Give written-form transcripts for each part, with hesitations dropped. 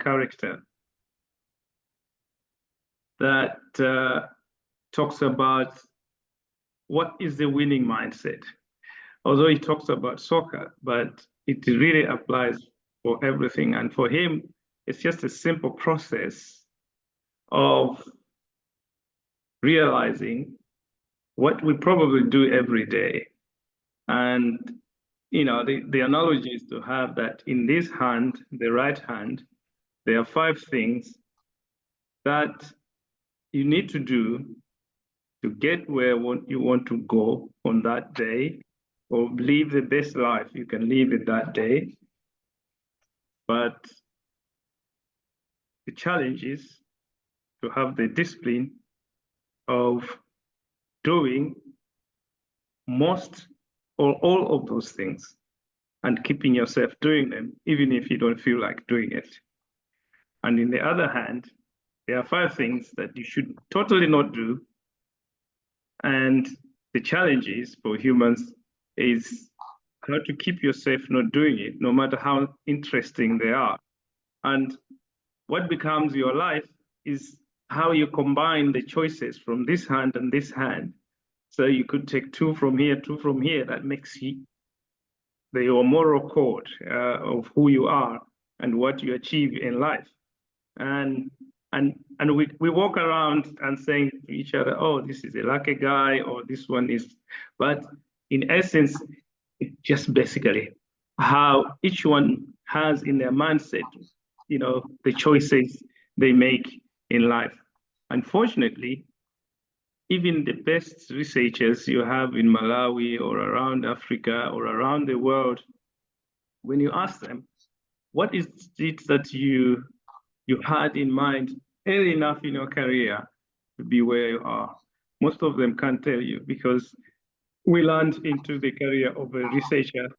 character that talks about what is the winning mindset. Although he talks about soccer, but it really applies for everything. And for him, it's just a simple process of realizing what we probably do every day. And, you know, the analogy is to have that in this hand, the right hand, there are 5 things that you need to do to get where you want to go on that day, or live the best life you can live it that day. But the challenge is to have the discipline of doing most or all of those things and keeping yourself doing them, even if you don't feel like doing it. And in the other hand, there are 5 things that you should totally not do. And the challenge is for humans is how to keep yourself not doing it, no matter how interesting they are. And what becomes your life is how you combine the choices from this hand and this hand. So you could take 2 from here, 2 from here. That makes your moral code of who you are and what you achieve in life. And we walk around and saying to each other, oh, this is a lucky guy, or this one is, but in essence, it's just basically how each one has in their mindset, you know, the choices they make in life. Unfortunately, even the best researchers you have in Malawi or around Africa or around the world, when you ask them, what is it that you had in mind early enough in your career to be where you are? Most of them can't tell you, because we land into the career of a researcher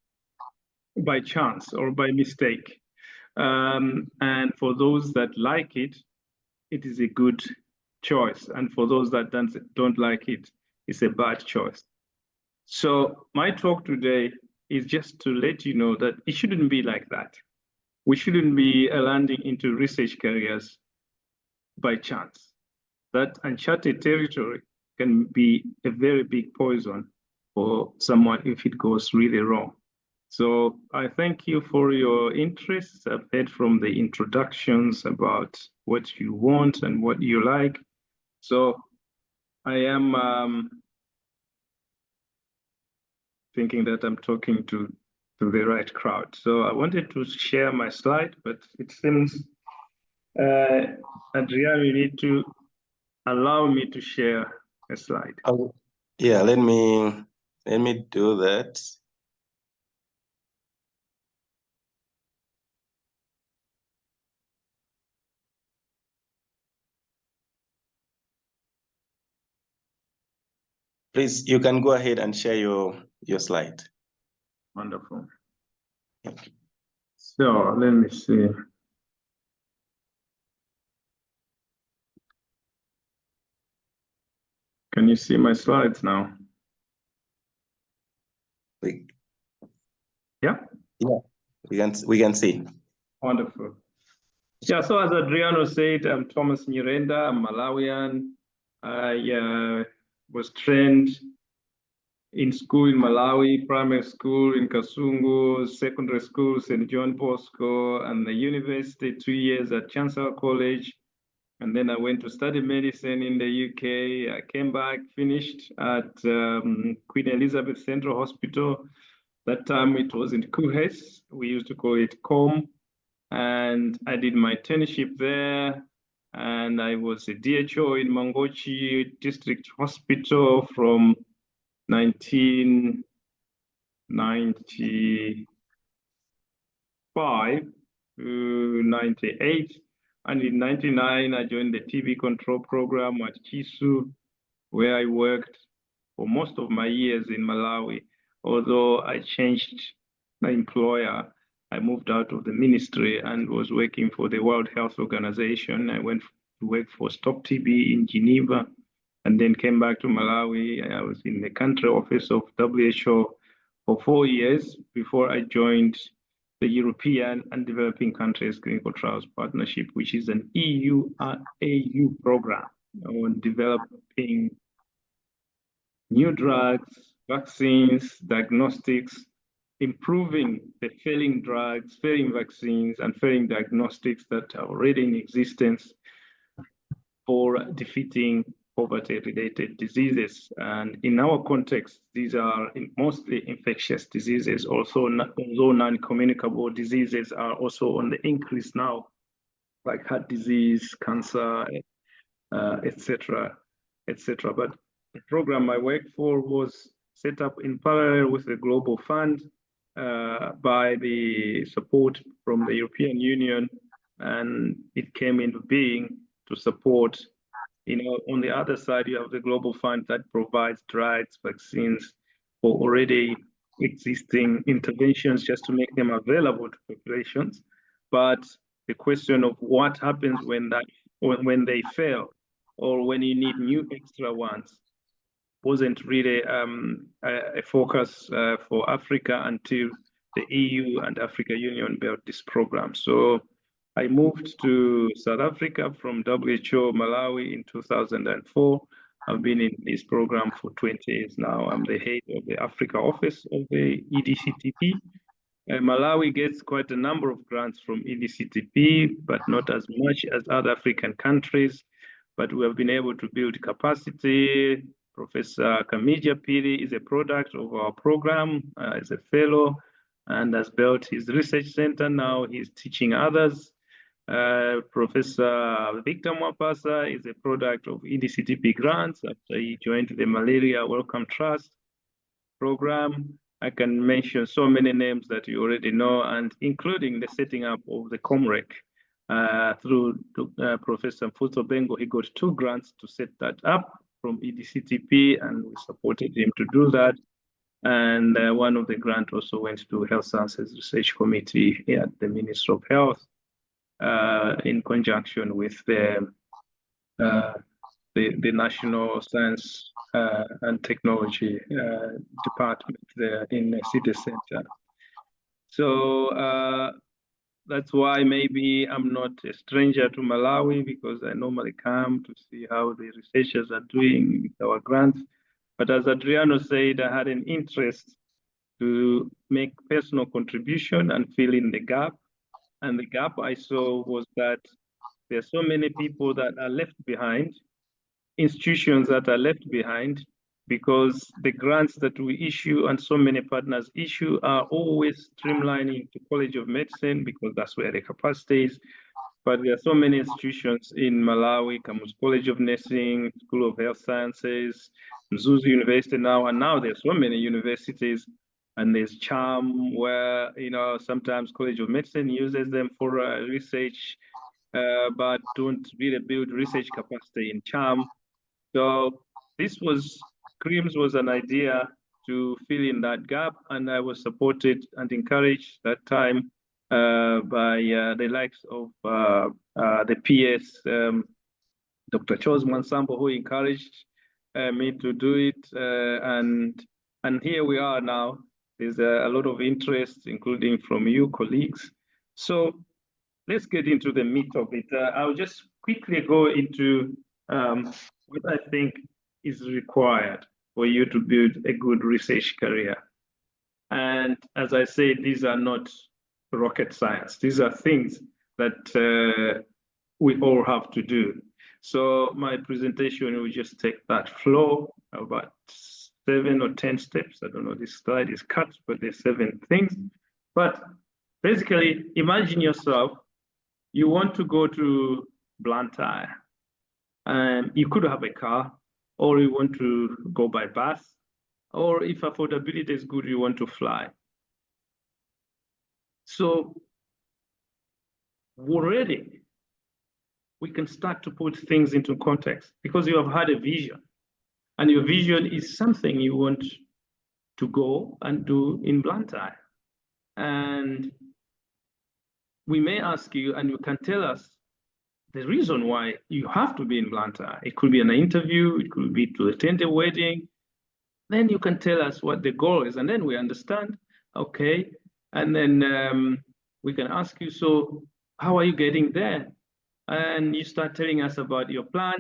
by chance or by mistake. And for those that like it, it is a good choice. And for those that don't like it, it's a bad choice. So my talk today is just to let you know that it shouldn't be like that. We shouldn't be landing into research careers by chance. That uncharted territory can be a very big poison for someone if it goes really wrong. So I thank you for your interest. I've heard from the introductions about what you want and what you like. So I am thinking that I'm talking to the right crowd. So I wanted to share my slide, but it seems, Adrian, you need to allow me to share a slide. Oh, yeah, let me do that. Please, you can go ahead and share your slide. Wonderful. So let me see. Can you see my slides now? Yeah? Yeah, we can see. Wonderful. Yeah, so as Adriano said, I'm Thomas Nyirenda, I'm Malawian. I was trained in school in Malawi, primary school in Kasungu, secondary school, St. John Bosco, and the university, 2 years at Chancellor College. And then I went to study medicine in the UK. I came back, finished at Queen Elizabeth Central Hospital. That time it was in Kuhes. We used to call it COM. And I did my internship there. And I was a DHO in Mangochi District Hospital from 1995 to 98. And in 99, I joined the TB control program at Kisu, where I worked for most of my years in Malawi. Although I changed my employer, I moved out of the ministry and was working for the World Health Organization. I went to work for Stop TB in Geneva, and then came back to Malawi. I was in the country office of WHO for 4 years before I joined the European and Developing Countries Clinical Trials Partnership, which is an EU-AU program on developing new drugs, vaccines, diagnostics, improving the failing drugs, failing vaccines, and failing diagnostics that are already in existence for defeating poverty-related diseases. And in our context, these are mostly infectious diseases. Also, although non-communicable diseases are also on the increase now, like heart disease, cancer, etc., etc. But the program I worked for was set up in parallel with the Global Fund by the support from the European Union, and it came into being to support, on the other side, you have the Global Fund that provides drugs, vaccines for already existing interventions just to make them available to populations. But the question of what happens when they fail, or when you need new extra ones, wasn't really a focus for Africa until the EU and Africa Union built this program. So I moved to South Africa from WHO Malawi in 2004. I've been in this program for 20 years now. I'm the head of the Africa office of the EDCTP. Malawi gets quite a number of grants from EDCTP, but not as much as other African countries. But we have been able to build capacity. Professor Kamija Pili is a product of our program, is a fellow, and has built his research center. Now he's teaching others. Professor Victor Mwapasa is a product of EDCTP grants after he joined the Malaria Welcome Trust program. I can mention so many names that you already know, and including the setting up of the COMREC through Professor Mfuso Bengo. He got 2 grants to set that up from EDCTP, and we supported him to do that. And one of the grants also went to Health Sciences Research Committee at the Ministry of Health in conjunction with the National Science and Technology Department there in the city center. So that's why maybe I'm not a stranger to Malawi, because I normally come to see how the researchers are doing with our grants. But as Adriano said, I had an interest to make personal contribution and fill in the gap. And the gap I saw was that there are so many people that are left behind, institutions that are left behind, because the grants that we issue and so many partners issue are always streamlining to College of Medicine, because that's where the capacity is. But there are so many institutions in Malawi, Kamuzu College of Nursing, School of Health Sciences, Mzuzu University now, and now there's so many universities, and there's CHAM, where, sometimes College of Medicine uses them for research, but don't really build research capacity in CHAM. So CRIMS was an idea to fill in that gap, and I was supported and encouraged that time by the likes of the PS, Dr. Charles Mansambo, who encouraged me to do it, and here we are now. There's a lot of interest, including from you colleagues. So let's get into the meat of it. I'll just quickly go into what I think is required for you to build a good research career. And as I said, these are not rocket science. These are things that we all have to do. So my presentation will just take that flow, about 7 or 10 steps. I don't know, this slide is cut, but there's 7 things. But basically, imagine yourself, you want to go to Blantyre, and you could have a car, or you want to go by bus, or if affordability is good, you want to fly. So already we can start to put things into context, because you have had a vision, and your vision is something you want to go and do in Blantyre. And we may ask you, and you can tell us the reason why you have to be in Blantyre. It could be an interview, it could be to attend a wedding. Then you can tell us what the goal is, and then we understand, okay. And then we can ask you, so how are you getting there? And you start telling us about your plan.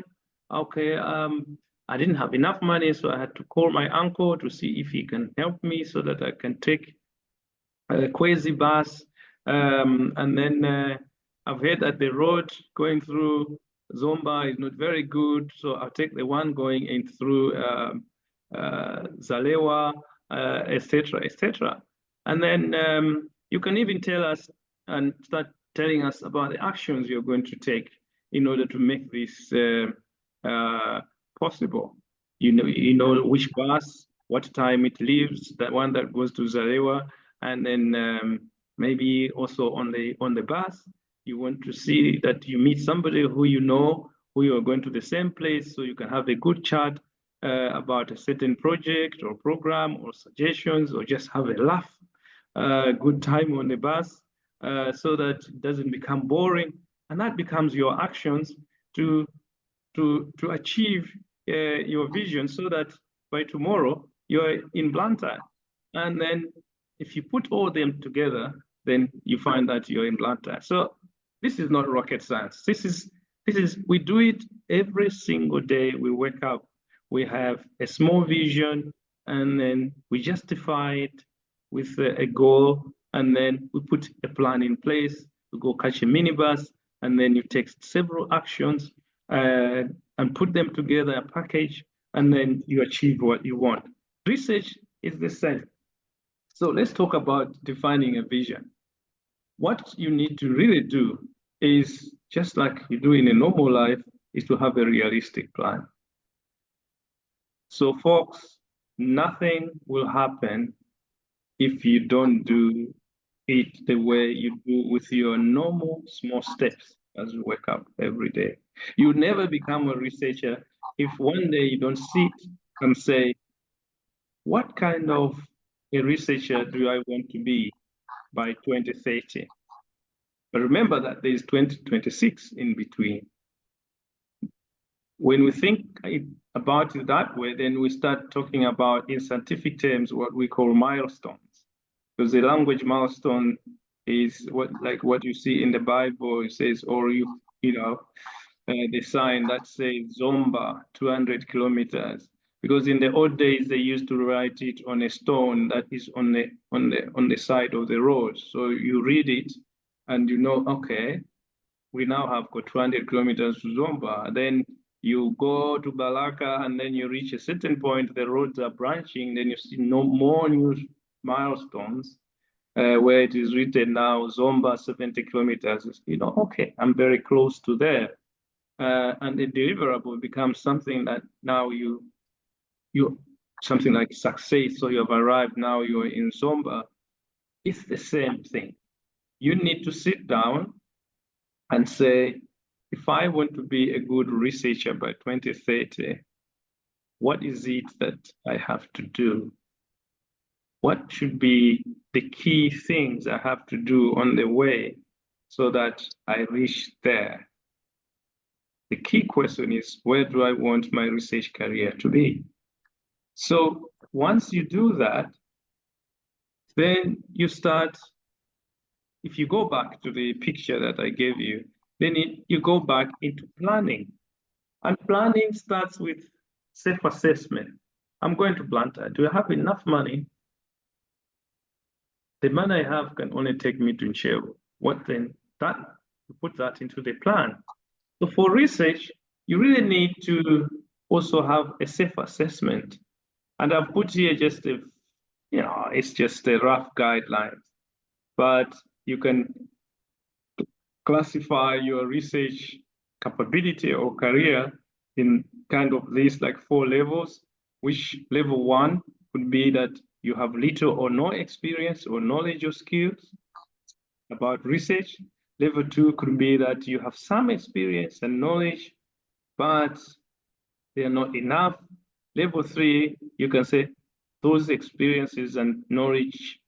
Okay, I didn't have enough money, so I had to call my uncle to see if he can help me so that I can take a quasi bus. And then I've heard that the road going through Zomba is not very good, so I'll take the one going in through Zalewa, etc., etc. And then you can even tell us and start telling us about the actions you're going to take in order to make this possible. You know which bus, what time it leaves, that one that goes to Zalewa, and then maybe also on the bus, you want to see that you meet somebody who you know, who you are going to the same place, so you can have a good chat about a certain project or program or suggestions, or just have a laugh, good time on the bus, so that it doesn't become boring, and that becomes your actions to achieve your vision, so that by tomorrow you're in Blantyre. And then if you put all them together, then you find that you're in Blantyre. So this is not rocket science. This is we do it every single day. We wake up, we have a small vision, and then we justify it with a goal, and then we put a plan in place. We go catch a minibus, and then you take several actions and put them together, a package, and then you achieve what you want. Research is the same. So let's talk about defining a vision. What you need to really do is, just like you do in a normal life, is to have a realistic plan. So folks, nothing will happen if you don't do it the way you do with your normal small steps as you wake up every day. You never become a researcher if one day you don't sit and say, what kind of a researcher do I want to be by 2030? But remember that there is 2026 in between. When we think about it that way, then we start talking about, in scientific terms, what we call milestones. Because the language milestone is what you see in the Bible. It says, or the sign that says Zomba 200 kilometers. Because in the old days they used to write it on a stone that is on the side of the road. So you read it, and you know, okay, we now have got 200 kilometers to Zomba. Then you go to Balaka, and then you reach a certain point, the roads are branching, then you see no more new milestones where it is written now Zomba 70 kilometers. Okay, I'm very close to there. And the deliverable becomes something that now you something like success. So you have arrived, now you're in Zomba. It's the same thing. You need to sit down and say, if I want to be a good researcher by 2030, what is it that I have to do? What should be the key things I have to do on the way so that I reach there? The key question is, where do I want my research career to be? So once you do that, then you start, if you go back to the picture that I gave you, then you go back into planning. And planning starts with self-assessment. I'm going to Blantyre. Do I have enough money? The money I have can only take me to Nchewu. What then? That, you put that into the plan. So for research, you really need to also have a self-assessment. And I've put here just it's just a rough guideline, but you can classify your research capability or career in kind of these like 4 levels, which level 1 could be that you have little or no experience or knowledge or skills about research. Level 2 could be that you have some experience and knowledge, but they are not enough. Level 3, you can say those experiences and knowledge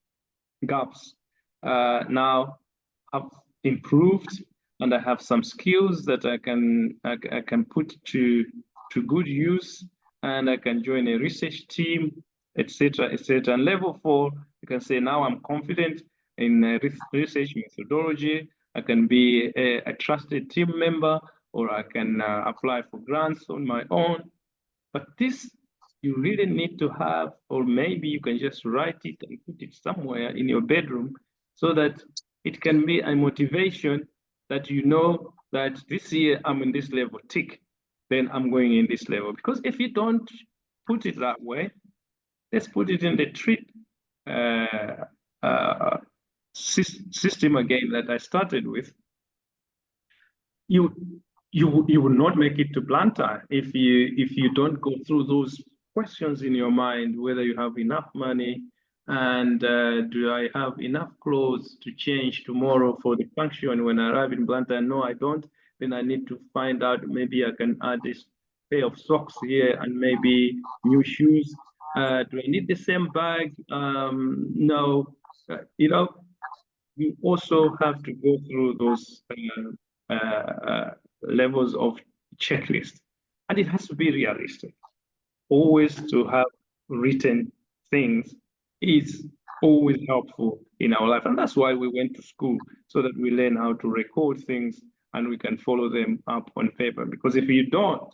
gaps now have improved, and I have some skills that I can put to good use, and I can join a research team, etc., etc. And level 4, you can say now I'm confident, in research methodology. I can be a trusted team member, or I can apply for grants on my own. But this you really need to have, or maybe you can just write it and put it somewhere in your bedroom so that it can be a motivation that you know that this year I'm in this level, tick, then I'm going in this level. Because if you don't put it that way, let's put it in the treat system again that I started with. You will not make it to Blantyre if you don't go through those questions in your mind, whether you have enough money and do I have enough clothes to change tomorrow for the function when I arrive in Blantyre? No, I don't. Then I need to find out, maybe I can add this pair of socks here and maybe new shoes. Do I need the same bag? No. You know, you also have to go through those levels of checklist, and it has to be realistic. Always to have written things is always helpful in our life, and that's why we went to school, so that we learn how to record things and we can follow them up on paper. Because if you don't,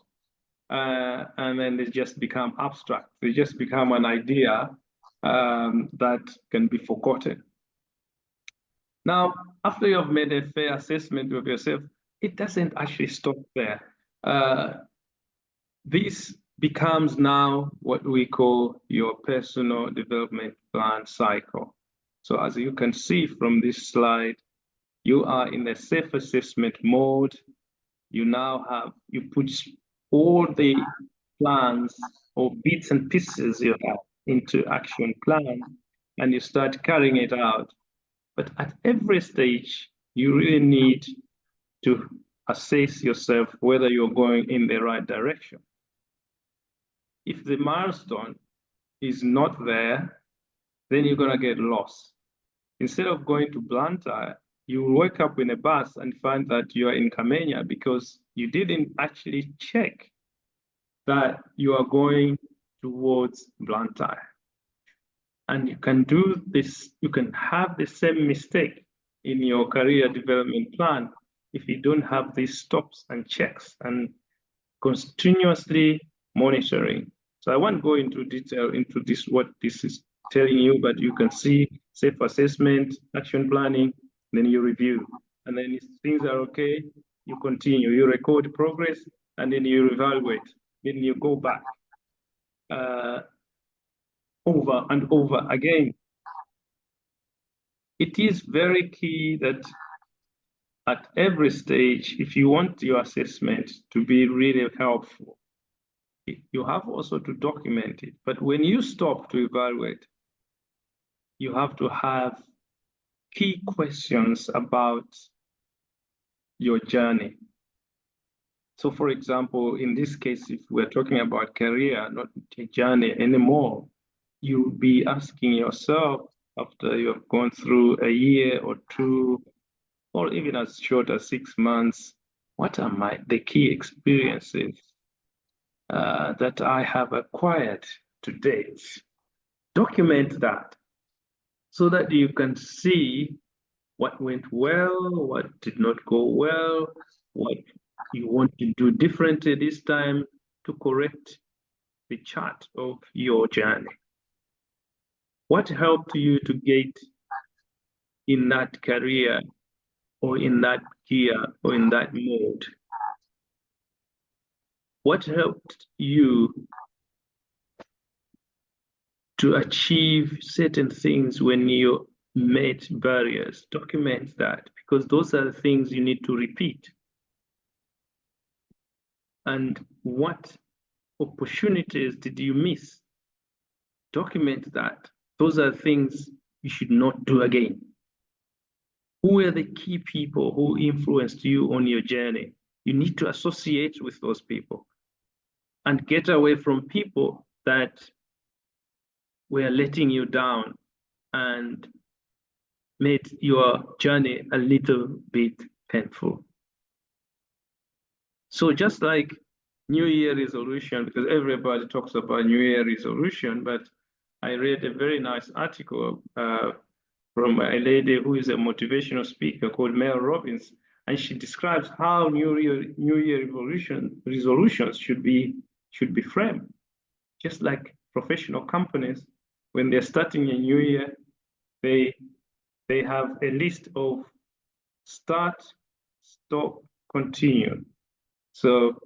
and then they just become abstract, they just become an idea that can be forgotten. Now, after you have made a fair assessment of yourself, it doesn't actually stop there. This becomes now what we call your personal development plan cycle. So as you can see from this slide, you are in the self-assessment mode. You now you put all the plans or bits and pieces you have into action plan, and you start carrying it out. But at every stage, you really need to assess yourself whether you're going in the right direction. If the milestone is not there, then you're going to get lost. Instead of going to Blantyre, you will wake up in a bus and find that you are in Kamenya because you didn't actually check that you are going towards Blantyre. And you can do this, you can have the same mistake in your career development plan if you don't have these stops and checks and continuously monitoring. So I won't go into detail into this, what this is telling you, but you can see self-assessment, action planning, then you review. And then if things are okay, you continue, you record progress, and then you evaluate, then you go back. Over and over again. It is very key that at every stage, if you want your assessment to be really helpful, you have also to document it. But when you stop to evaluate, you have to have key questions about your journey. So for example, in this case, if we're talking about career, not a journey anymore, you'll be asking yourself after you have gone through a year or two, or even as short as 6 months, what are the key experiences that I have acquired to date? Document that so that you can see what went well, what did not go well, what you want to do differently this time to correct the chart of your journey. What helped you to get in that career or in that gear or in that mode? What helped you to achieve certain things when you met barriers? Document that, because those are the things you need to repeat. And what opportunities did you miss? Document that. Those are things you should not do again. Who are the key people who influenced you on your journey? You need to associate with those people and get away from people that were letting you down and made your journey a little bit painful. So just like New Year resolution, because everybody talks about New Year resolution, but I read a very nice article from a lady who is a motivational speaker called Mel Robbins, and she describes how New Year resolutions should be framed. Just like professional companies, when they're starting a new year, they have a list of start, stop, continue. So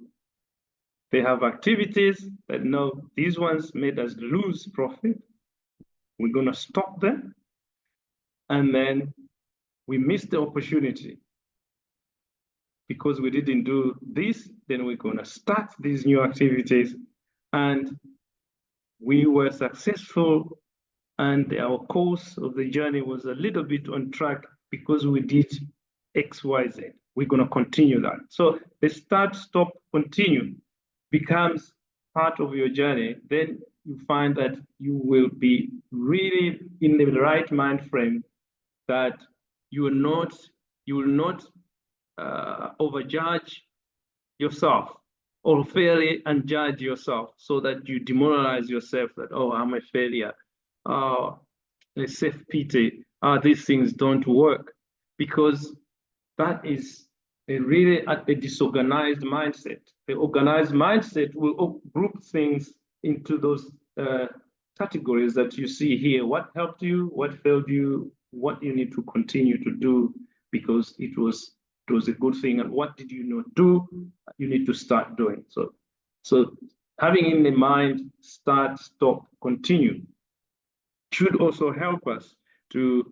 they have activities that know these ones made us lose profit. We're going to stop them. And then we missed the opportunity because we didn't do this. Then we're going to start these new activities. And we were successful. And our course of the journey was a little bit on track because we did X, Y, Z. We're going to continue that. So the start, stop, continue becomes part of your journey. Then you find that you will be really in the right mind frame, that you will not overjudge yourself or fairly and judge yourself so that you demoralize yourself that, oh, I'm a failure. Oh, self-pity. These things don't work, because that is really a disorganized mindset. The organized mindset will group things into those categories that you see here. What helped you, what failed you, what you need to continue to do because it was a good thing, and what did you not do, you need to start doing. So having in the mind start, stop, continue should also help us to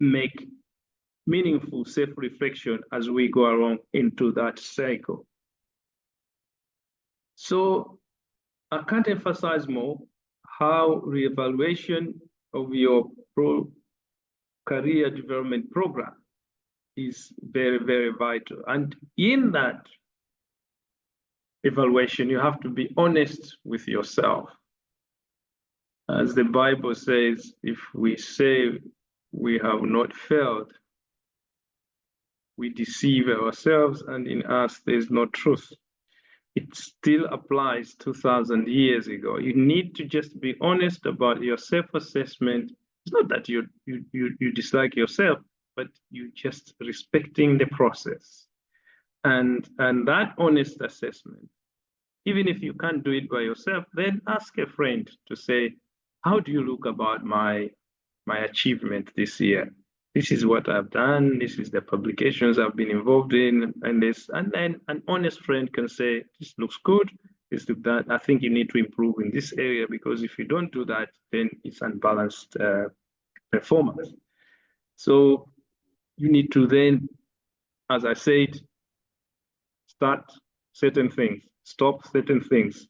make meaningful self-reflection as we go along into that cycle. So I can't emphasize more how reevaluation of your career development program is very, very vital. And in that evaluation, you have to be honest with yourself. As the Bible says, if we say we have not failed, we deceive ourselves, and in us there's no truth. It still applies 2,000 years ago. You need to just be honest about your self-assessment. It's not that you dislike yourself, but you just respecting the process. And that honest assessment, even if you can't do it by yourself, then ask a friend to say, how do you look about my achievement this year? This is what I've done. This is the publications I've been involved in, and then an honest friend can say, this looks good. This looks that. I think you need to improve in this area, because if you don't do that, then it's unbalanced performance. So you need to then, as I said, start certain things, stop certain things,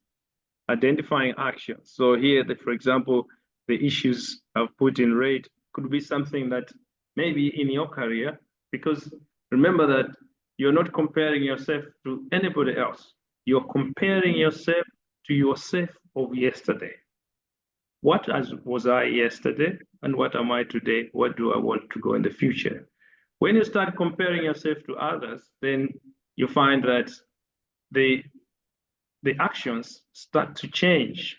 identifying actions. So here, for example, the issues I've put in red could be something that maybe in your career, because remember that you're not comparing yourself to anybody else. You're comparing yourself to yourself of yesterday. What was I yesterday, and what am I today? What do I want to go in the future? When you start comparing yourself to others, then you find that the actions start to change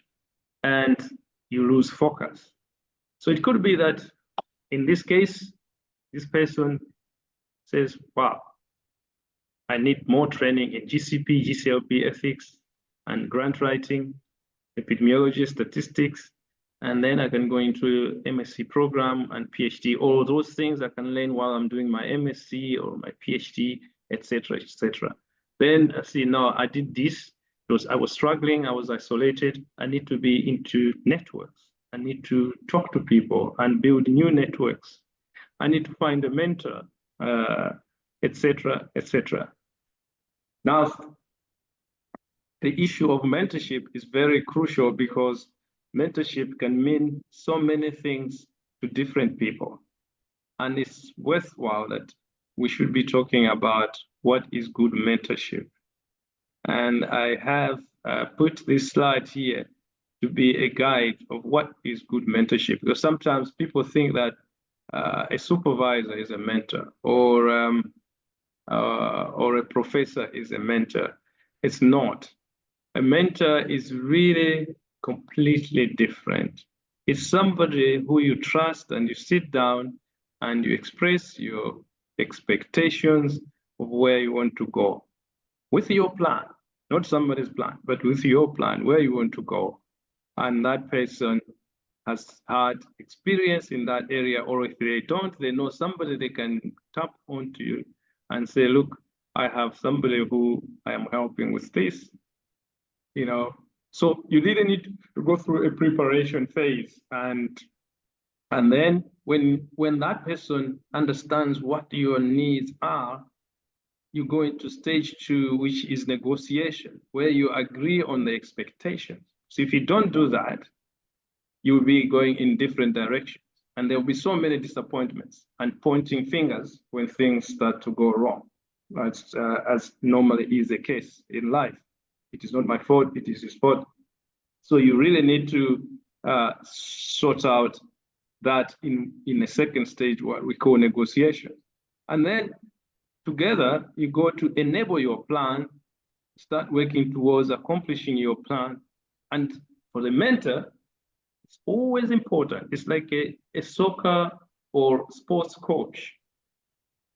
and you lose focus. So it could be that in this case, this person says, wow, I need more training in GCP, GCLP ethics and grant writing, epidemiology, statistics, and then I can go into MSc program and PhD. All those things I can learn while I'm doing my MSc or my PhD, etc., etc. Then I see, no, I did this because I was struggling, I was isolated. I need to be into networks. I need to talk to people and build new networks. I need to find a mentor, etc., etc. Now, the issue of mentorship is very crucial, because mentorship can mean so many things to different people. And it's worthwhile that we should be talking about what is good mentorship. And I have put this slide here to be a guide of what is good mentorship, because sometimes people think that a supervisor is a mentor, or a professor is a mentor. It's not. A mentor is really completely different. It's somebody who you trust, and you sit down and you express your expectations of where you want to go with your plan, not somebody's plan, but with your plan, where you want to go. And that person has had experience in that area, or if they don't, they know somebody they can tap onto you and say, look, I have somebody who I am helping with this, you know. So you really need to go through a preparation phase, and then when that person understands what your needs are, you go into stage 2, which is negotiation, where you agree on the expectations. So if you don't do that, you'll be going in different directions, and there'll be so many disappointments and pointing fingers when things start to go wrong. As normally is the case in life. It is not my fault, it is his fault. So you really need to sort out that in a second stage, what we call negotiation. And then together, you go to enable your plan, start working towards accomplishing your plan. And for the mentor, it's always important. It's like a soccer or sports coach.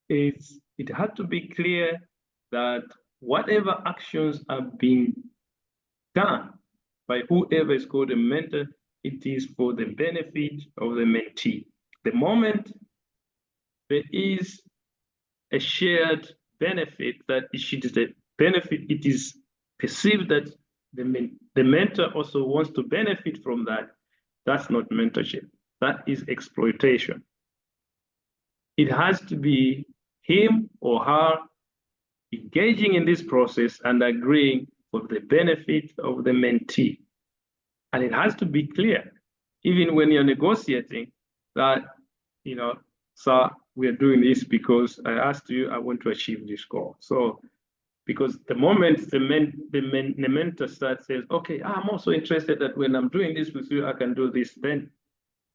It had to be clear that whatever actions are being done by whoever is called a mentor, it is for the benefit of the mentee. The moment there is a shared benefit, that it is a benefit, it is perceived that the mentor also wants to benefit from that, that's not mentorship. That is exploitation. It has to be him or her engaging in this process and agreeing for the benefit of the mentee. And it has to be clear, even when you're negotiating, that, you know, sir, we are doing this because I asked you, I want to achieve this goal. So, because the moment the mentor starts says, okay, I'm also interested that when I'm doing this with you, I can do this, then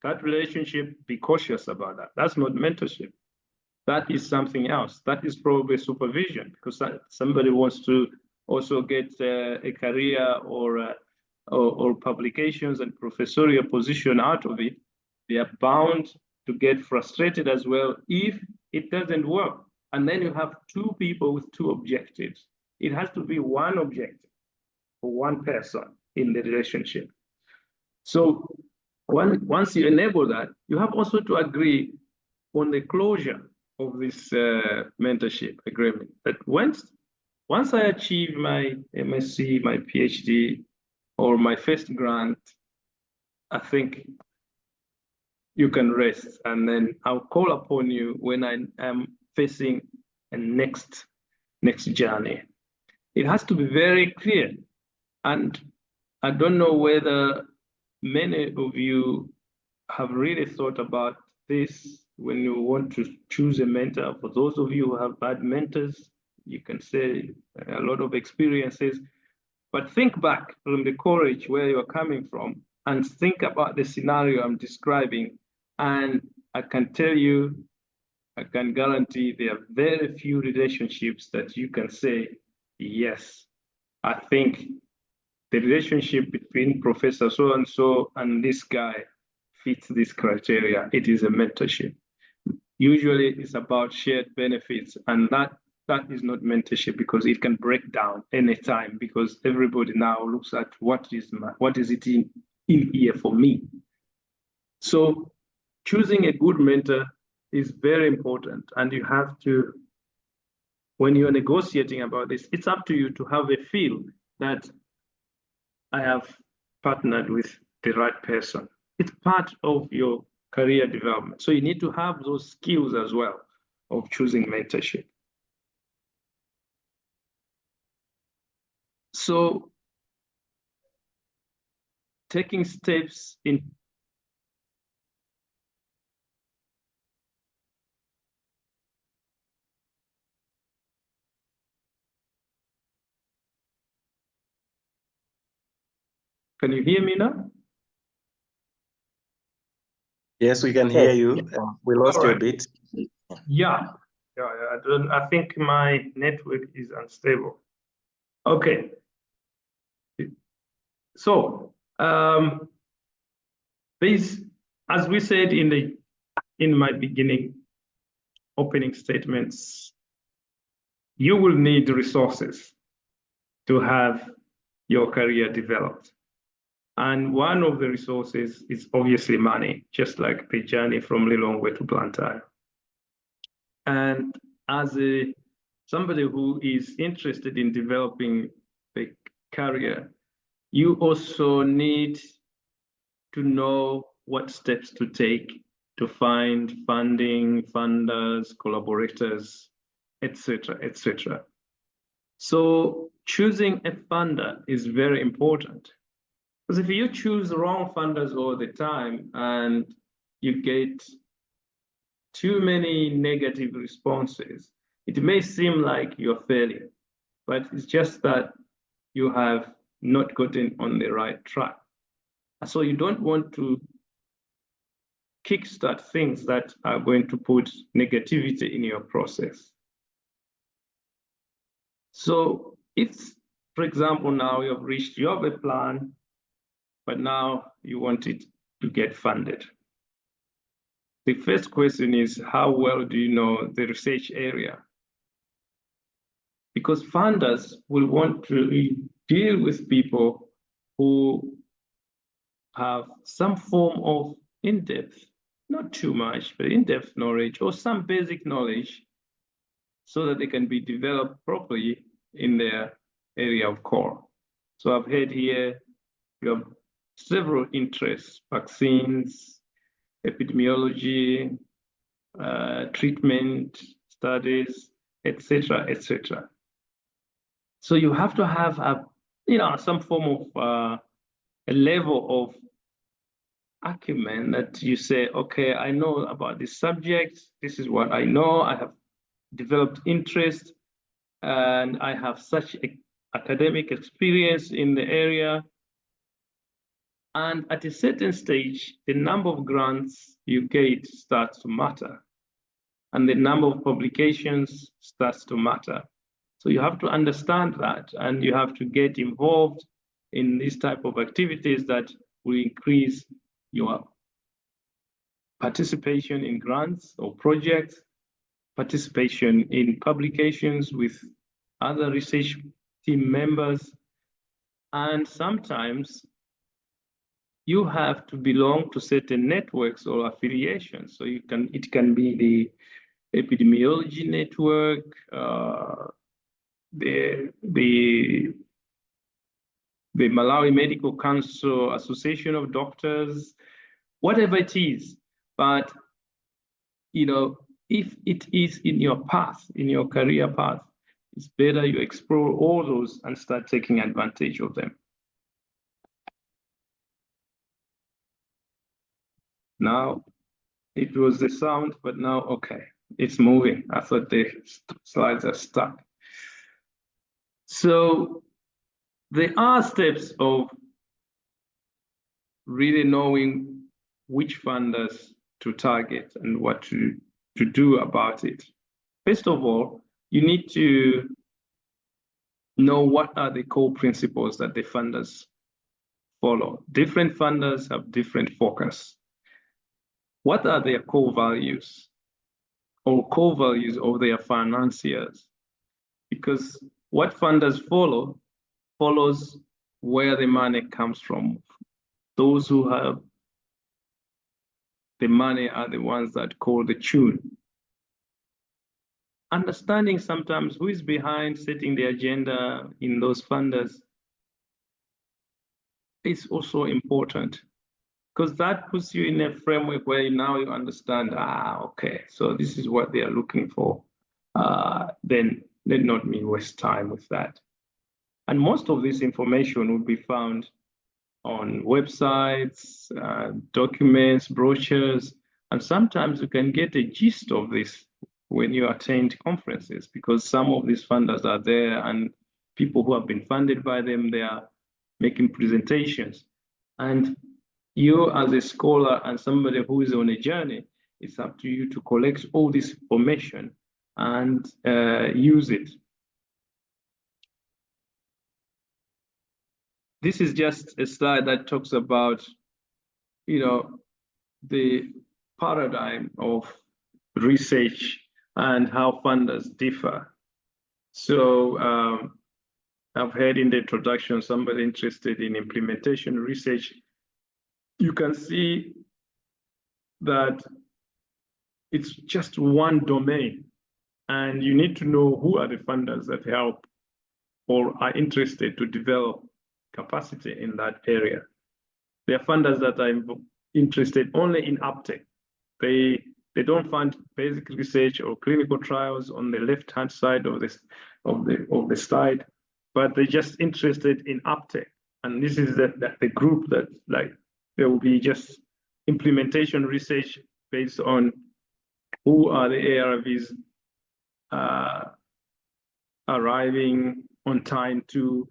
that relationship, be cautious about that. That's not mentorship. That is something else. That is probably supervision, because somebody wants to also get a career or publications and professorial position out of it. They are bound to get frustrated as well if it doesn't work. And then you have two people with two objectives. It has to be one objective for one person in the relationship. So once you enable that, you have also to agree on the closure of this mentorship agreement, that once I achieve my MSc, my PhD, or my first grant, I think you can rest, and then I'll call upon you when I am facing a next journey. It has to be very clear, and I don't know whether many of you have really thought about this when you want to choose a mentor. For those of you who have bad mentors, you can say a lot of experiences, but think back from the courage where you're coming from and think about the scenario I'm describing. And I can tell you, I can guarantee there are very few relationships that you can say, yes, I think the relationship between Professor so-and-so and this guy fits this criteria. It is a mentorship. Usually it's about shared benefits, and that is not mentorship, because it can break down anytime, because everybody now looks at what is it in here for me. So choosing a good mentor is very important, and you have to, when you're negotiating about this, it's up to you to have a feel that I have partnered with the right person. It's part of your career development. So you need to have those skills as well of choosing mentorship. So taking steps in Can you hear me now? Yes, we can hear you. We lost you a bit. Yeah. I think my network is unstable. Okay. So as we said in my beginning opening statements, you will need resources to have your career developed. And one of the resources is obviously money, just like the journey from Lilongwe to Blantyre. And as somebody who is interested in developing the career, you also need to know what steps to take to find funding, funders, collaborators, etc., etc. So choosing a funder is very important, because if you choose the wrong funders all the time and you get too many negative responses, it may seem like you're failing, but it's just that you have not gotten on the right track. So you don't want to kickstart things that are going to put negativity in your process. So if, for example, now you have a plan, but now you want it to get funded. The first question is, how well do you know the research area? Because funders will want to deal with people who have some form of in-depth, not too much, but in-depth knowledge or some basic knowledge, so that they can be developed properly in their area of core. So I've heard here you have several interests: vaccines, epidemiology, treatment studies, etc., etc. So you have to have some form of a level of acumen that you say, okay, I know about this subject. This is what I know. I have developed interest, and I have such academic experience in the area. And at a certain stage, the number of grants you get starts to matter, and the number of publications starts to matter. So you have to understand that, and you have to get involved in these type of activities that will increase your participation in grants or projects, participation in publications with other research team members, and sometimes you have to belong to certain networks or affiliations. So it can be the epidemiology network, the Malawi Medical Council Association of Doctors, whatever it is. But if it is in your path, in your career path, it's better you explore all those and start taking advantage of them. Now, it was the sound, but now, okay, it's moving. I thought the slides are stuck. So there are steps of really knowing which funders to target and what to do about it. First of all, you need to know what are the core principles that the funders follow. Different funders have different focus. What are their core values or core values of their financiers? Because what funders follows where the money comes from. Those who have the money are the ones that call the tune. Understanding sometimes who is behind setting the agenda in those funders is also important, because that puts you in a framework where now you understand, okay, so this is what they are looking for. Then let not me waste time with that. And most of this information will be found on websites, documents, brochures, and sometimes you can get a gist of this when you attend conferences, because some of these funders are there and people who have been funded by them, they are making presentations. And you as a scholar and somebody who is on a journey, it's up to you to collect all this information and use it. This is just a slide that talks about the paradigm of research and how funders differ. So I've heard in the introduction somebody interested in implementation research. You can see that it's just one domain, and you need to know who are the funders that help or are interested to develop capacity in that area. There are funders that are interested only in uptake. They don't fund basic research or clinical trials on the left-hand side of the slide, but they're just interested in uptake. And this is the group that there will be just implementation research based on who are the ARVs arriving on time to,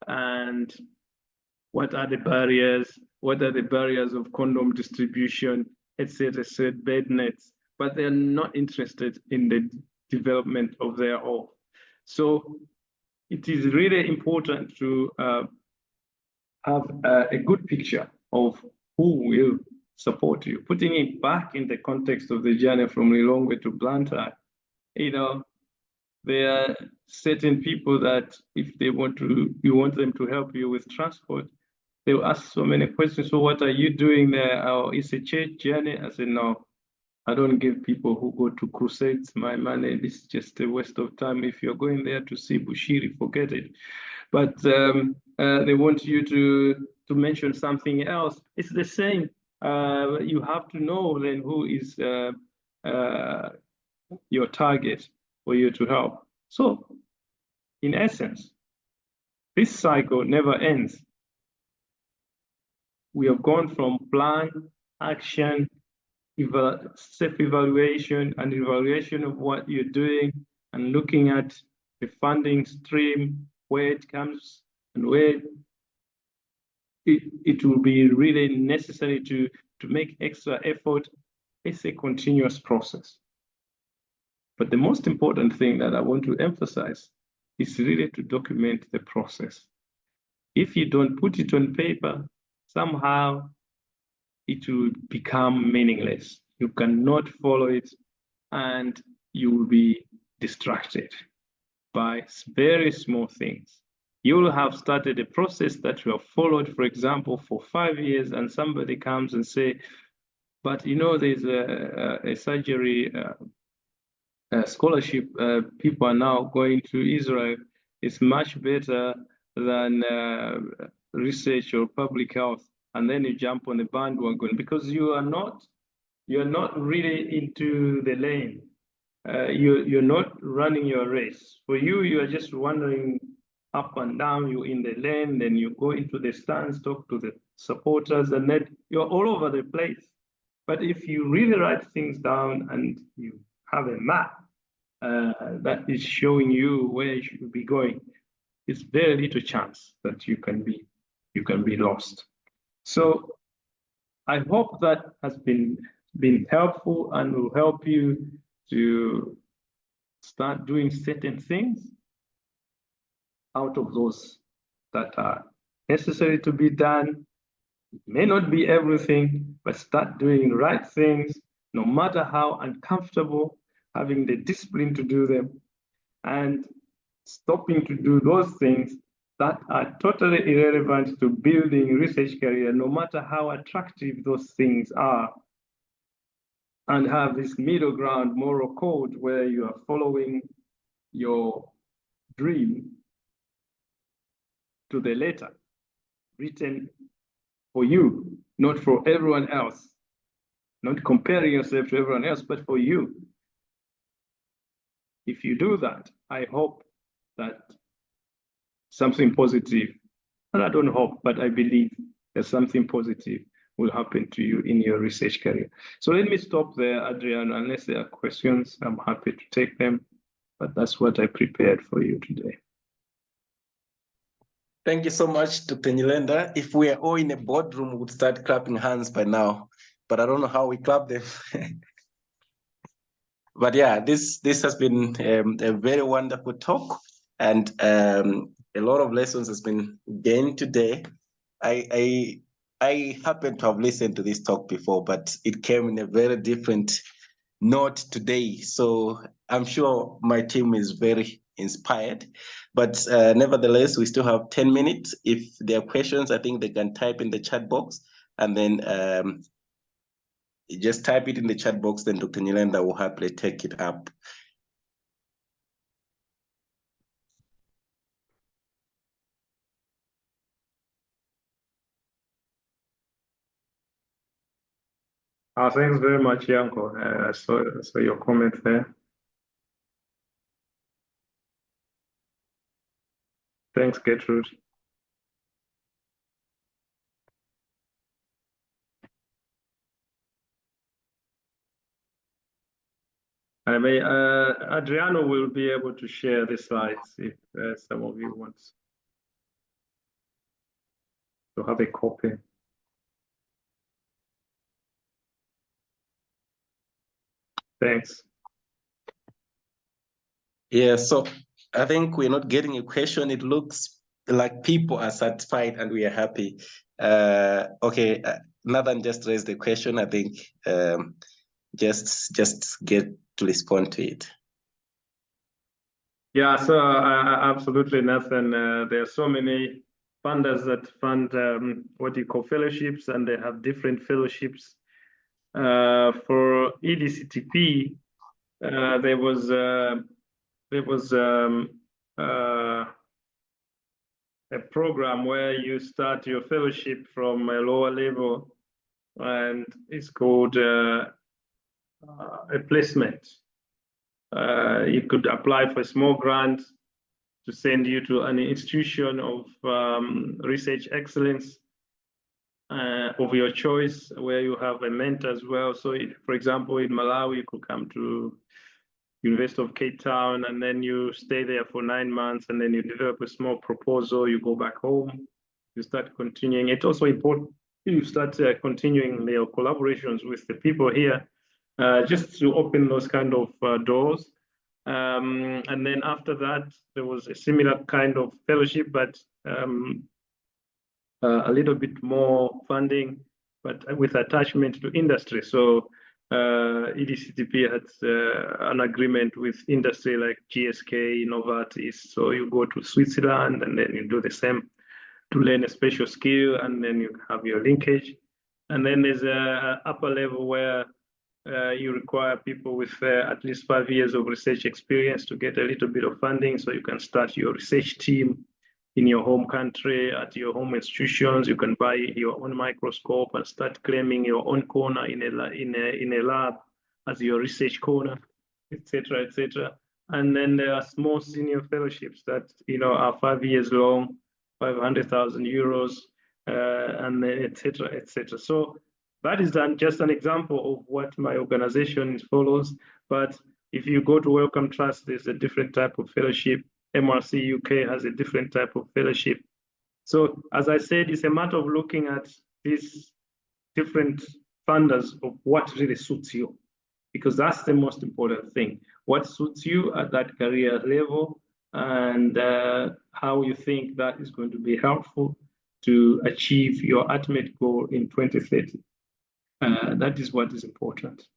and what are the barriers, of condom distribution, etc., bed nets, but they're not interested in the development of their own. So it is really important to have a good picture of who will support you. Putting it back in the context of the journey from Lilongwe to Blantyre, there are certain people that if you want them to help you with transport, they will ask so many questions. So what are you doing there? Oh, it's a church journey. I said, no, I don't give people who go to crusades my money. This is just a waste of time. If you're going there to see Bushiri, forget it. But they want you to mention something else. It's the same. You have to know then who is your target for you to help. So, in essence, this cycle never ends. We have gone from plan, action, self-evaluation, and evaluation of what you're doing, and looking at the funding stream, where it comes, and where it will be really necessary to make extra effort. It's a continuous process. But the most important thing that I want to emphasize is really to document the process. If you don't put it on paper, somehow it will become meaningless. You cannot follow it, and you will be distracted by very small things. You will have started a process that you have followed, for example, for 5 years, and somebody comes and say, but there's a surgery scholarship. People are now going to Israel. It's much better than research or public health. And then you jump on the bandwagon because you're not really into the lane. You're not running your race. For you are just wandering up and down. You're in the lane, then you go into the stands, talk to the supporters, and then you're all over the place. But if you really write things down and you have a map that is showing you where you should be going, it's very little chance that you can be lost. So I hope that has been helpful and will help you to start doing certain things out of those that are necessary to be done. It may not be everything, but start doing the right things, no matter how uncomfortable, having the discipline to do them, and stopping to do those things that are totally irrelevant to building research career, no matter how attractive those things are, and have this middle ground moral code where you are following your dream to the letter, written for you, not for everyone else, not comparing yourself to everyone else, but for you. If you do that, I hope that something positive, and I don't hope, but I believe that something positive will happen to you in your research career. So let me stop there, Adrian. Unless there are questions, I'm happy to take them, but that's what I prepared for you today. Thank you so much, Dr. Nyirenda. If we are all in a boardroom, we would start clapping hands by now, but I don't know how we clap them. But yeah, this has been a very wonderful talk, and a lot of lessons has been gained today. I I happen to have listened to this talk before, but it came in a very different note today. So I'm sure my team is very inspired. But nevertheless, we still have 10 minutes. If there are questions, I think they can type in the chat box, and then just type it in the chat box, then Dr. Nyirenda will happily take it up. Thanks very much, Yanko. I saw your comment there. Thanks, Gertrude. I may, Adriano will be able to share the slides if some of you want to have a copy. Thanks. Yeah, so I think we're not getting a question. It looks like people are satisfied and we are happy. Okay, Nathan just raised the question. I think just get to respond to it. Yeah, so absolutely, Nathan. There are so many funders that fund what you call fellowships, and they have different fellowships. For EDCTP, there was a program where you start your fellowship from a lower level, and it's called a placement. You could apply for a small grant to send you to an institution of research excellence of your choice, where you have a mentor as well. So, for example, in Malawi, you could come to University of Cape Town, and then you stay there for 9 months, and then you develop a small proposal, you go back home, you start continuing. It's also important you start continuing your collaborations with the people here, just to open those kind of doors. And then after that, there was a similar kind of fellowship, but a little bit more funding, but with attachment to industry. So EDCTP had an agreement with industry like GSK, Novartis. So you go to Switzerland and then you do the same to learn a special skill, and then you have your linkage. And then there's a upper level where you require people with at least 5 years of research experience to get a little bit of funding, so you can start your research team in your home country, at your home institutions. You can buy your own microscope and start claiming your own corner in a lab as your research corner, etc., etc. And then there are small senior fellowships that are 5 years long, 500,000 euros, and then etc., etc. So that is just an example of what my organization follows. But if you go to Wellcome Trust, there's a different type of fellowship. MRC UK has a different type of fellowship. So as I said, it's a matter of looking at these different funders of what really suits you, because that's the most important thing. What suits you at that career level, and how you think that is going to be helpful to achieve your ultimate goal in 2030. That is what is important.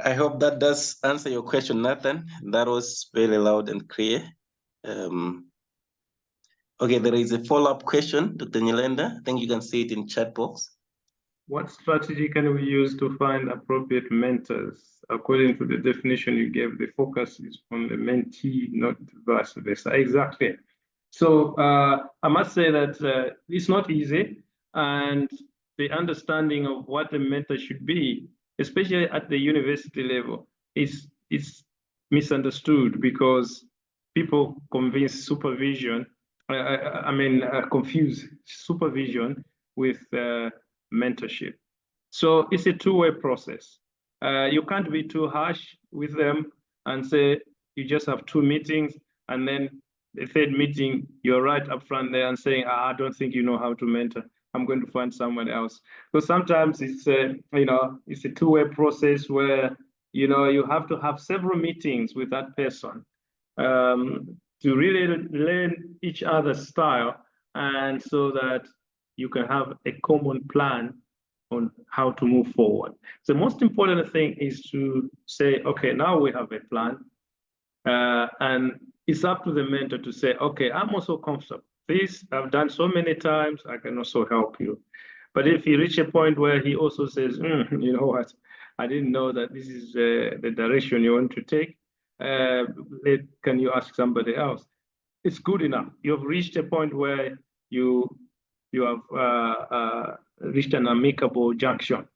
I hope that does answer your question, Nathan. That was very loud and clear. Okay, there is a follow-up question, Dr. Nyirenda. I think you can see it in chat box. What strategy can we use to find appropriate mentors? According to the definition you gave, the focus is on the mentee, not vice versa. Exactly. So I must say that it's not easy, and the understanding of what a mentor should be, especially at the university level, is misunderstood, because people confuse confuse supervision with mentorship. So it's a two-way process. You can't be too harsh with them and say you just have 2 meetings, and then the third meeting you're right up front there and saying, I don't think you know how to mentor. I'm going to find someone else. So sometimes it's it's a two-way process where you have to have several meetings with that person to really learn each other's style, and so that you can have a common plan on how to move forward. The most important thing is to say, okay, now we have a plan, and it's up to the mentor to say, okay, I'm also comfortable. This I've done so many times, I can also help you. But if you reach a point where he also says, you know what, I didn't know that this is the direction you want to take, can you ask somebody else? It's good enough. You've reached a point where you have reached an amicable junction.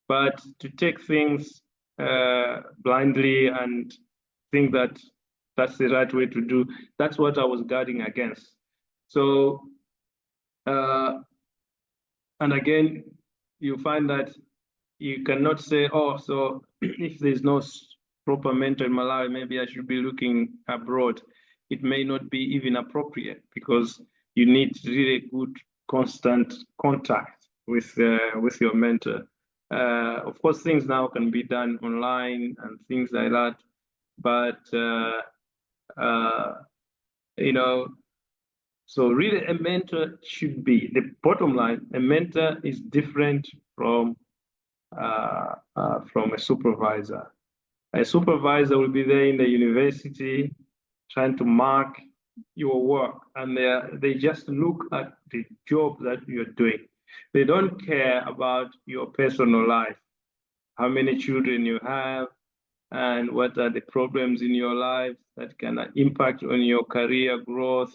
But to take things blindly and think that that's the right way to do, that's what I was guarding against. So, and again, you find that you cannot say, oh, so if there's no proper mentor in Malawi, maybe I should be looking abroad. It may not be even appropriate, because you need really good, constant contact with your mentor. Of course, things now can be done online and things like that, but you know, so really a mentor should be, the bottom line, a mentor is different from a supervisor. A supervisor will be there in the university trying to mark your work, and they just look at the job that you're doing. They don't care about your personal life, how many children you have, and what are the problems in your life that can impact on your career growth,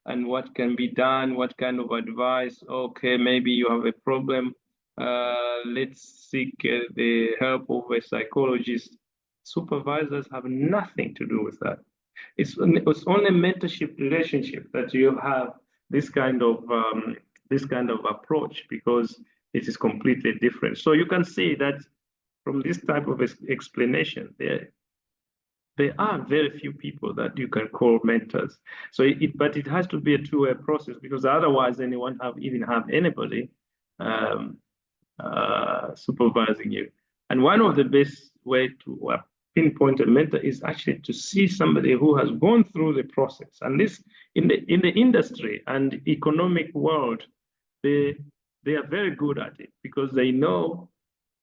and what can be done, what kind of advice. Okay, maybe you have a problem, let's seek the help of a psychologist. Supervisors have nothing to do with that. It's only mentorship relationship that you have this kind of approach, because it is completely different. So you can see that from this type of explanation, there are very few people that you can call mentors. So but it has to be a two-way process, because otherwise anyone even have anybody supervising you. And one of the best way to pinpoint a mentor is actually to see somebody who has gone through the process. And this, in the industry and economic world, they are very good at it, because they know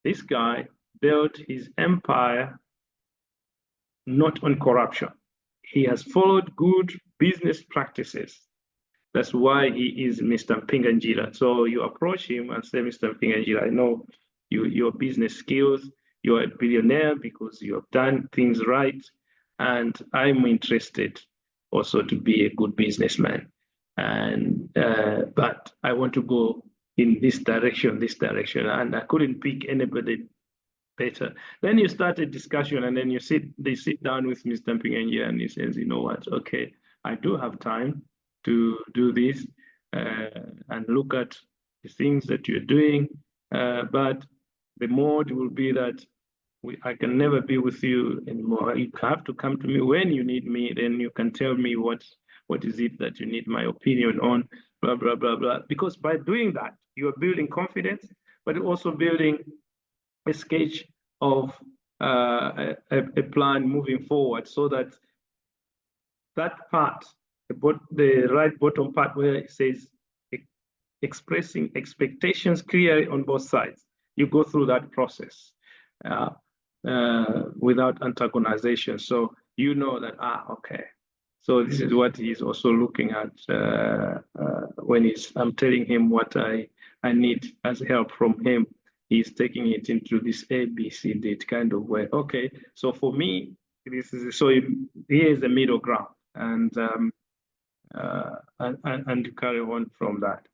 this guy built his empire not on corruption. He has followed good business practices. That's why he is Mr. Mpinganjira. So you approach him and say, Mr. Mpinganjira, I know your business skills. You're a billionaire because you have done things right. And I'm interested also to be a good businessman. And but I want to go in this direction, and I couldn't pick anybody better. Then you start a discussion, and then they sit down with Mr. Mpinganjira, and he says, you know what, okay, I do have time to do this and look at the things that you're doing, but the mode will be that I can never be with you anymore. You have to come to me when you need me, then you can tell me what is it that you need my opinion on, blah, blah, blah, blah. Because by doing that, you are building confidence, but also building a sketch of a plan moving forward, so that part, the right bottom part where it says expressing expectations clearly on both sides, you go through that process without antagonization. So you know that, okay, so this is what he's also looking at when I'm telling him what I need as help from him. He's taking it into this ABCD kind of way. Okay, so for me, this is here is the middle ground, and carry on from that.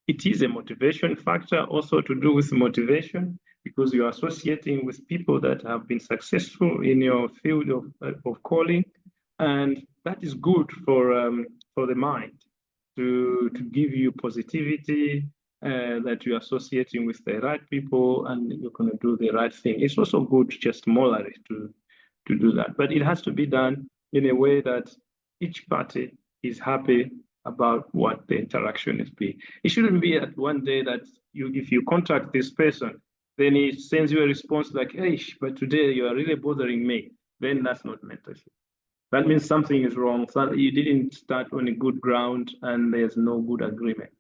It is a motivation factor, also to do with motivation, because you're associating with people that have been successful in your field of calling, and that is good for the mind to give you positivity, that you're associating with the right people and you're going to do the right thing. It's also good just morally to do that, but it has to be done in a way that each party is happy about what the interaction is be. It shouldn't be at one day that if you contact this person, then he sends you a response like, hey, but today you are really bothering me. Then that's not mentorship. that means something is wrong. So you didn't start on a good ground and there's no good agreement.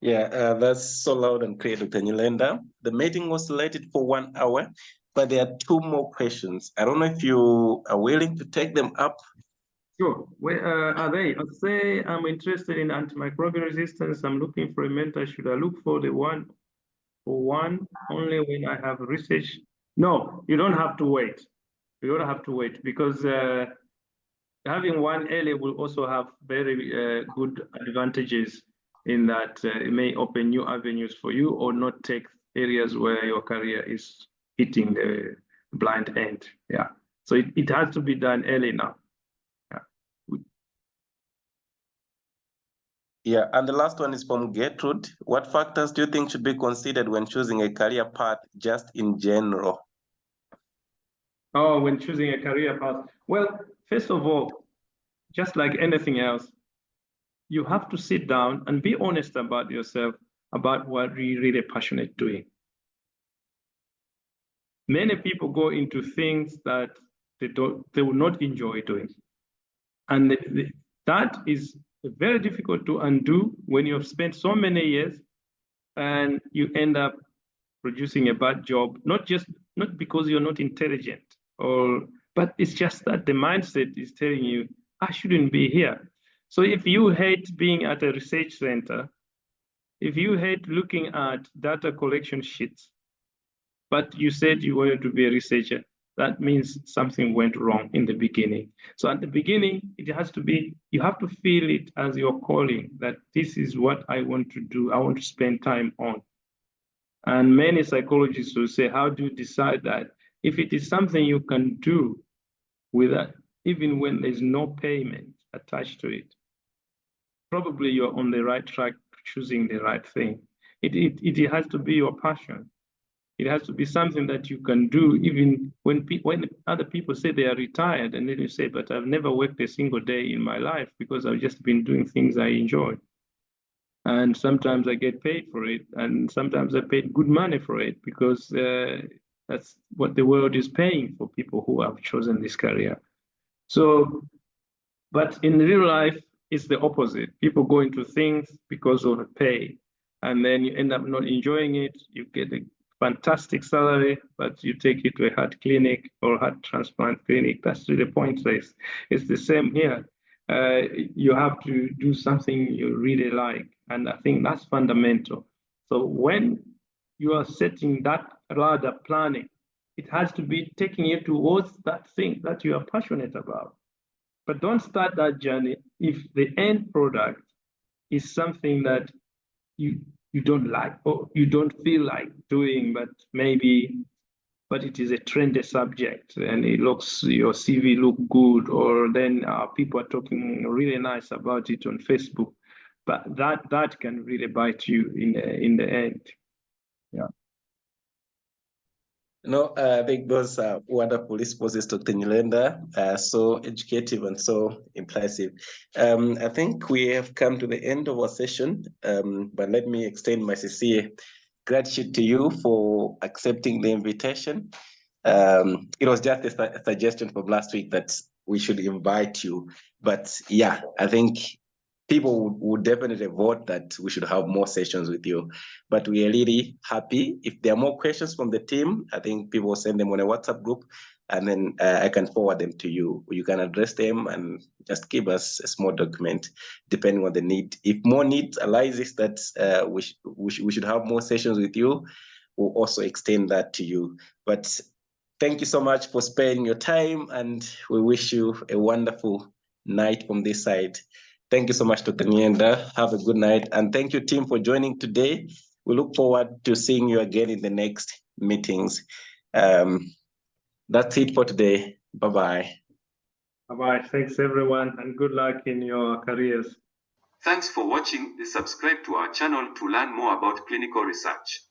Yeah, that's so loud and clear, Dr. Nyirenda. The meeting was slated for 1 hour, but there are 2 more questions. I don't know if you are willing to take them up. Sure. Where are they? I'll say I'm interested in antimicrobial resistance. I'm looking for a mentor. Should I look for the one only when I have research? No, you don't have to wait. You don't have to wait because having one early will also have very good advantages in that it may open new avenues for you or not take areas where your career is hitting the blind end. Yeah. So it has to be done early now. Yeah, and the last one is from Gertrude. What factors do you think should be considered when choosing a career path just in general? Oh, when choosing a career path. Well, first of all, just like anything else, you have to sit down and be honest about yourself, about what you're really passionate doing. Many people go into things that they will not enjoy doing. And that is very difficult to undo when you have spent so many years and you end up producing a bad job, not because you're not intelligent, but it's just that the mindset is telling you, I shouldn't be here. So if you hate being at a research center, if you hate looking at data collection sheets, but you said you wanted to be a researcher, that means something went wrong in the beginning. So at the beginning, it has to be, you have to feel it as your calling, that this is what I want to do, I want to spend time on. And many psychologists will say, how do you decide that? If it is something you can do without, even when there's no payment attached to it, probably you're on the right track, choosing the right thing. It has to be your passion. It has to be something that you can do even when other people say they are retired, and then you say, but I've never worked a single day in my life because I've just been doing things I enjoy. And sometimes I get paid for it, and sometimes I paid good money for it because that's what the world is paying for people who have chosen this career. So, but in real life, it's the opposite. People go into things because of the pay, and then you end up not enjoying it. You get a fantastic salary, but you take it to a heart clinic or heart transplant clinic. That's really pointless. It's the same here. You have to do something you really like. And I think that's fundamental. So when you are setting that rather planning, it has to be taking you towards that thing that you are passionate about. But don't start that journey if the end product is something that you don't like or you don't feel like doing, but it is a trendy subject and it looks, your CV look good, or then people are talking really nice about it on Facebook, but that can really bite you in the end. Yeah. No, I think those are wonderful responses, Dr. Nyirenda, so educative and so impressive. I think we have come to the end of our session, but let me extend my sincere gratitude to you for accepting the invitation. It was just a suggestion from last week that we should invite you, but yeah, I think people would definitely vote that we should have more sessions with you. But we are really happy. If there are more questions from the team, I think people will send them on a WhatsApp group, and then I can forward them to you. You can address them and just give us a small document depending on the need. If more need arises that we should have more sessions with you, we'll also extend that to you. But thank you so much for sparing your time, and we wish you a wonderful night from this side. Thank you so much, Dr. Nyirenda. Have a good night. And thank you, team, for joining today. We look forward to seeing you again in the next meetings. That's it for today. Bye-bye. Bye-bye. Thanks, everyone, and good luck in your careers. Thanks for watching. Subscribe to our channel to learn more about clinical research.